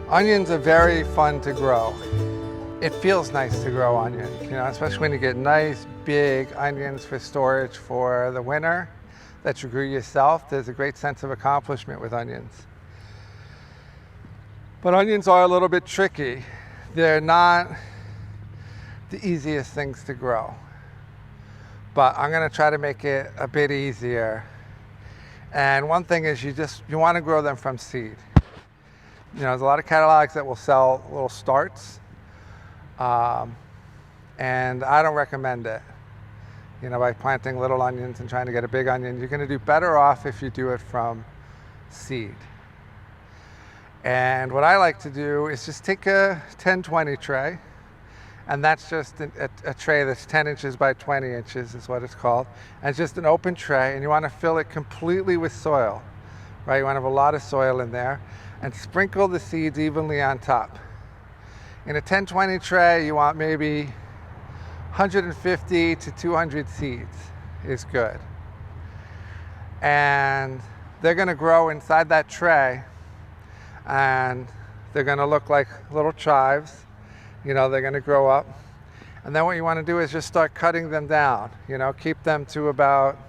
Onions are very fun to grow. It feels nice to grow onions, especially when you get nice big onions for storage for the winter that you grew yourself. There's a great sense of accomplishment with onions. But onions are a little bit tricky. They're not the easiest things to grow. But I'm going to try to make it a bit easier. And one thing is you want to grow them from seed. There's a lot of catalogs that will sell little starts, and I don't recommend it. By planting little onions and trying to get a big onion, you're going to do better off if you do it from seed. And what I like to do is just take a 10-20 tray, and that's just a tray that's 10 inches by 20 inches is what it's called, and it's just an open tray, and you want to fill it completely with soil, right? You want to have a lot of soil in there, and sprinkle the seeds evenly on top. In a 10-20 tray, you want maybe 150 to 200 seeds is good. And they're going to grow inside that tray, and they're going to look like little chives. They're going to grow up. And then what you want to do is just start cutting them down. Keep them to about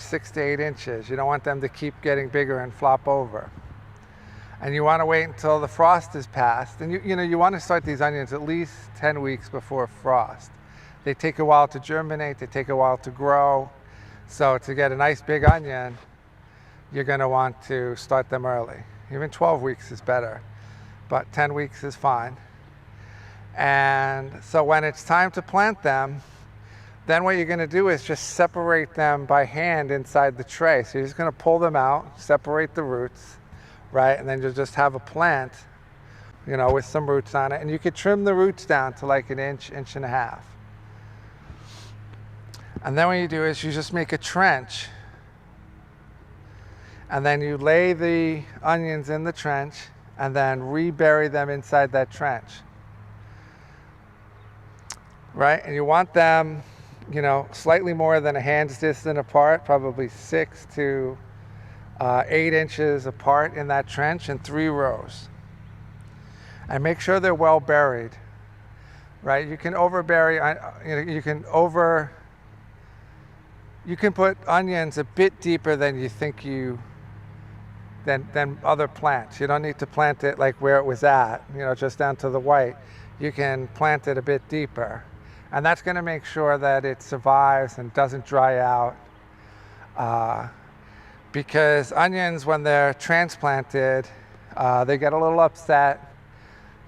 6 to 8 inches. You don't want them to keep getting bigger and flop over. And you want to wait until the frost is passed. And you want to start these onions at least 10 weeks before frost. They take a while to germinate, they take a while to grow. So to get a nice big onion, you're going to want to start them early. Even 12 weeks is better, but 10 weeks is fine. And so when it's time to plant them, then what you're going to do is just separate them by hand inside the tray. So you're just going to pull them out, separate the roots, right? And then you'll just have a plant, with some roots on it. And you could trim the roots down to like an inch, inch and a half. And then what you do is you just make a trench. And then you lay the onions in the trench and then rebury them inside that trench. Right? And you want them, slightly more than a hand's distance apart, probably 6 to 8 inches apart in that trench in 3 rows. And make sure they're well buried, right? You can overbury, you can put onions a bit deeper than you think than other plants. You don't need to plant it like where it was at, just down to the white. You can plant it a bit deeper. And that's going to make sure that it survives and doesn't dry out. Because onions, when they're transplanted, they get a little upset.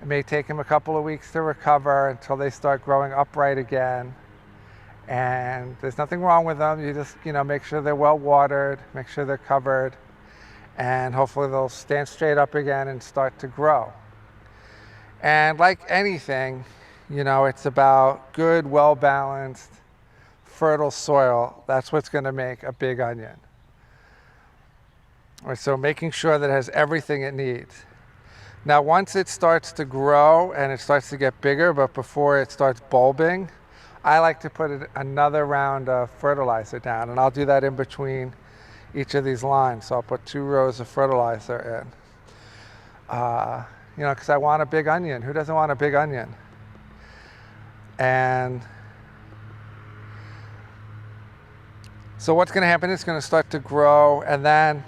It may take them a couple of weeks to recover until they start growing upright again. And there's nothing wrong with them. You just, make sure they're well watered, make sure they're covered, and hopefully they'll stand straight up again and start to grow. And like anything, it's about good, well-balanced, fertile soil. That's what's going to make a big onion. All right, so making sure that it has everything it needs. Now, once it starts to grow and it starts to get bigger, but before it starts bulbing, I like to put another round of fertilizer down, and I'll do that in between each of these lines. So I'll put 2 rows of fertilizer in. Because I want a big onion. Who doesn't want a big onion? And so what's going to happen is it's going to start to grow, and then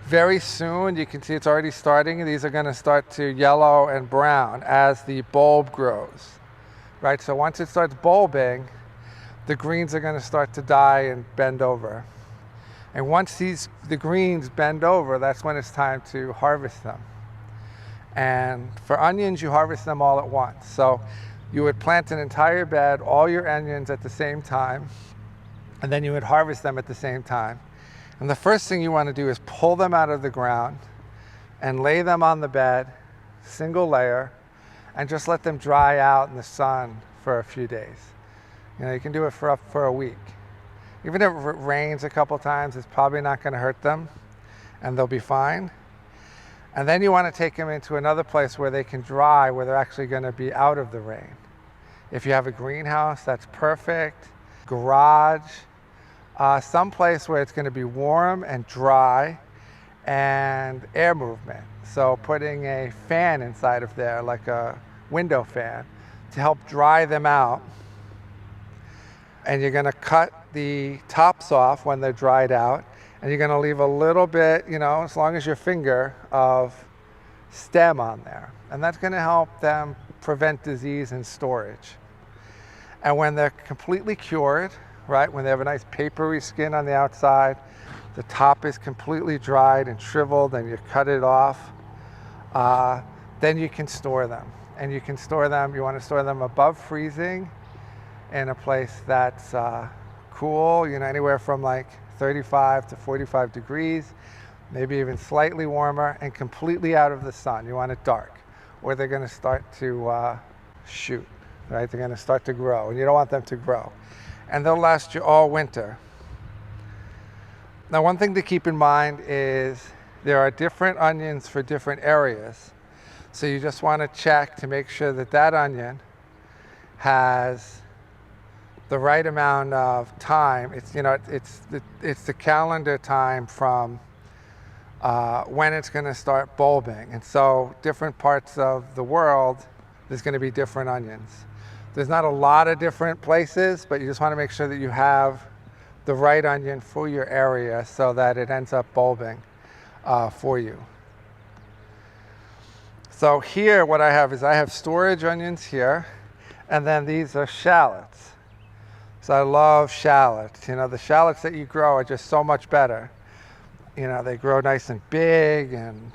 very soon, you can see it's already starting. These are going to start to yellow and brown as the bulb grows, right? So once it starts bulbing, the greens are going to start to die and bend over. And once the greens bend over, that's when it's time to harvest them. And for onions, you harvest them all at once. So you would plant an entire bed, all your onions at the same time, and then you would harvest them at the same time. And the first thing you want to do is pull them out of the ground and lay them on the bed, single layer, and just let them dry out in the sun for a few days. You can do it for a week. Even if it rains a couple times, it's probably not going to hurt them, and they'll be fine. And then you want to take them into another place where they can dry, where they're actually going to be out of the rain. If you have a greenhouse, that's perfect. Garage, some place where it's going to be warm and dry, and air movement. So putting a fan inside of there, like a window fan, to help dry them out. And you're going to cut the tops off when they're dried out, and you're going to leave a little bit, as long as your finger, of stem on there. And that's going to help them prevent disease in storage. And when they're completely cured, right, when they have a nice papery skin on the outside, the top is completely dried and shriveled, and you cut it off, then you can store them. And you want to store them above freezing in a place that's cool, anywhere from like 35 to 45 degrees, maybe even slightly warmer, and completely out of the sun. You want it dark, or they're going to start to shoot, right? They're going to start to grow, and you don't want them to grow. And they'll last you all winter. Now, one thing to keep in mind is there are different onions for different areas. So you just want to check to make sure that that onion has the right amount of time. It's the calendar time from when it's going to start bulbing. And so different parts of the world, there's going to be different onions. There's not a lot of different places, but you just want to make sure that you have the right onion for your area so that it ends up bulbing for you. So here what I have storage onions here, and then these are shallots. So I love shallots. The shallots that you grow are just so much better. They grow nice and big, and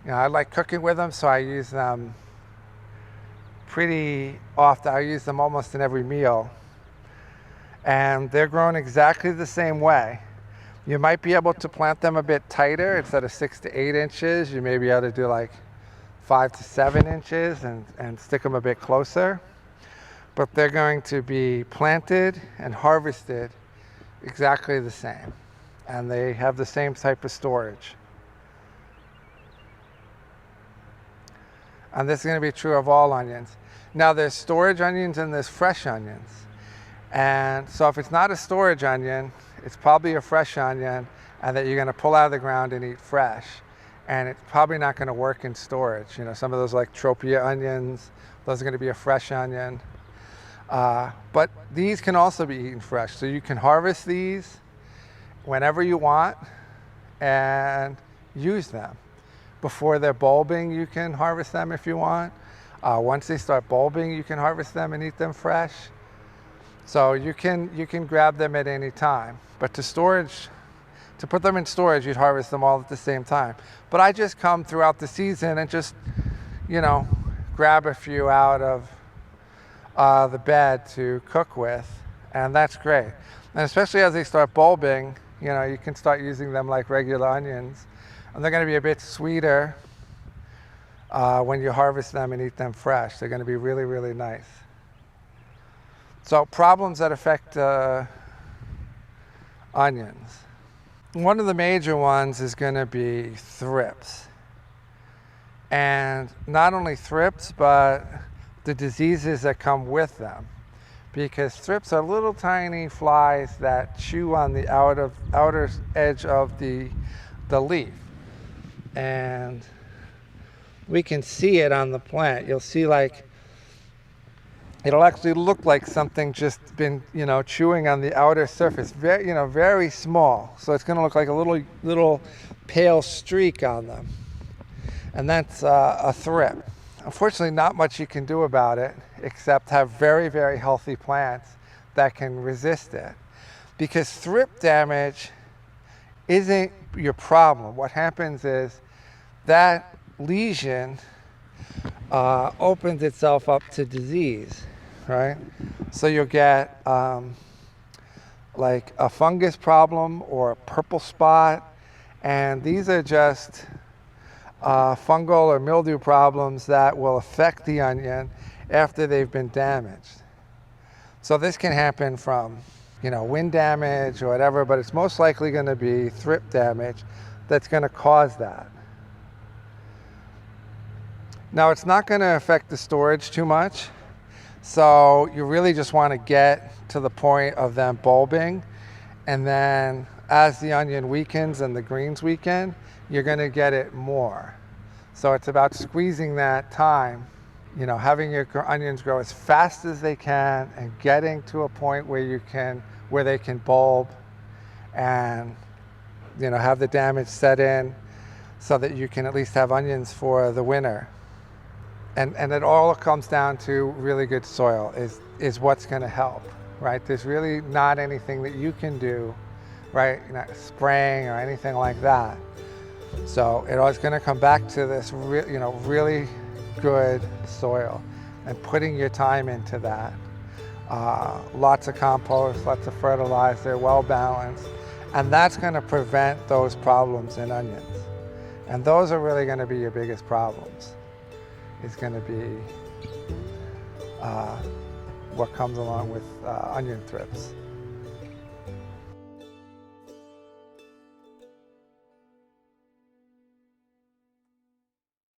I like cooking with them, so I use them pretty often. I use them almost in every meal. And they're grown exactly the same way. You might be able to plant them a bit tighter. Instead of 6 to 8 inches, you may be able to do like 5 to 7 inches and stick them a bit closer. But they're going to be planted and harvested exactly the same. And they have the same type of storage. And this is going to be true of all onions. Now, there's storage onions and there's fresh onions. And so if it's not a storage onion, it's probably a fresh onion, and that you're going to pull out of the ground and eat fresh. And it's probably not going to work in storage. Some of those like tropia onions, those are going to be a fresh onion. But these can also be eaten fresh. So you can harvest these whenever you want and use them. Before they're bulbing, you can harvest them if you want. Once they start bulbing, you can harvest them and eat them fresh. So you can grab them at any time. But to put them in storage, you'd harvest them all at the same time. But I just come throughout the season and just, grab a few out of the bed to cook with, and that's great. And especially as they start bulbing, you can start using them like regular onions, and they're going to be a bit sweeter when you harvest them and eat them fresh. They're going to be really, really nice. So problems that affect onions. One of the major ones is going to be thrips. And not only thrips, but the diseases that come with them. Because thrips are little tiny flies that chew on the outer edge of the leaf. And we can see it on the plant. You'll see it'll actually look like something just been, chewing on the outer surface. Very small. So it's going to look like a little pale streak on them. And that's a thrip. Unfortunately, not much you can do about it except have very, very healthy plants that can resist it. Because thrip damage isn't your problem. What happens is that lesion opens itself up to disease, right? So you'll get like a fungus problem or a purple spot, and these are just fungal or mildew problems that will affect the onion after they've been damaged. So this can happen from, wind damage or whatever, but it's most likely going to be thrip damage that's going to cause that. Now, it's not going to affect the storage too much, so you really just want to get to the point of them bulbing, and then as the onion weakens and the greens weaken, you're going to get it more. So it's about squeezing that time, you know, having your onions grow as fast as they can and getting to a point where they can bulb and, you know, have the damage set in so that you can at least have onions for the winter. And it all comes down to really good soil is what's going to help, right? There's really not anything that you can do, right? You're not spraying or anything like that. So it always going to come back to this, really good soil and putting your time into that. Lots of compost, lots of fertilizer, well balanced, and that's going to prevent those problems in onions. And those are really going to be your biggest problems. Is going to be what comes along with onion thrips.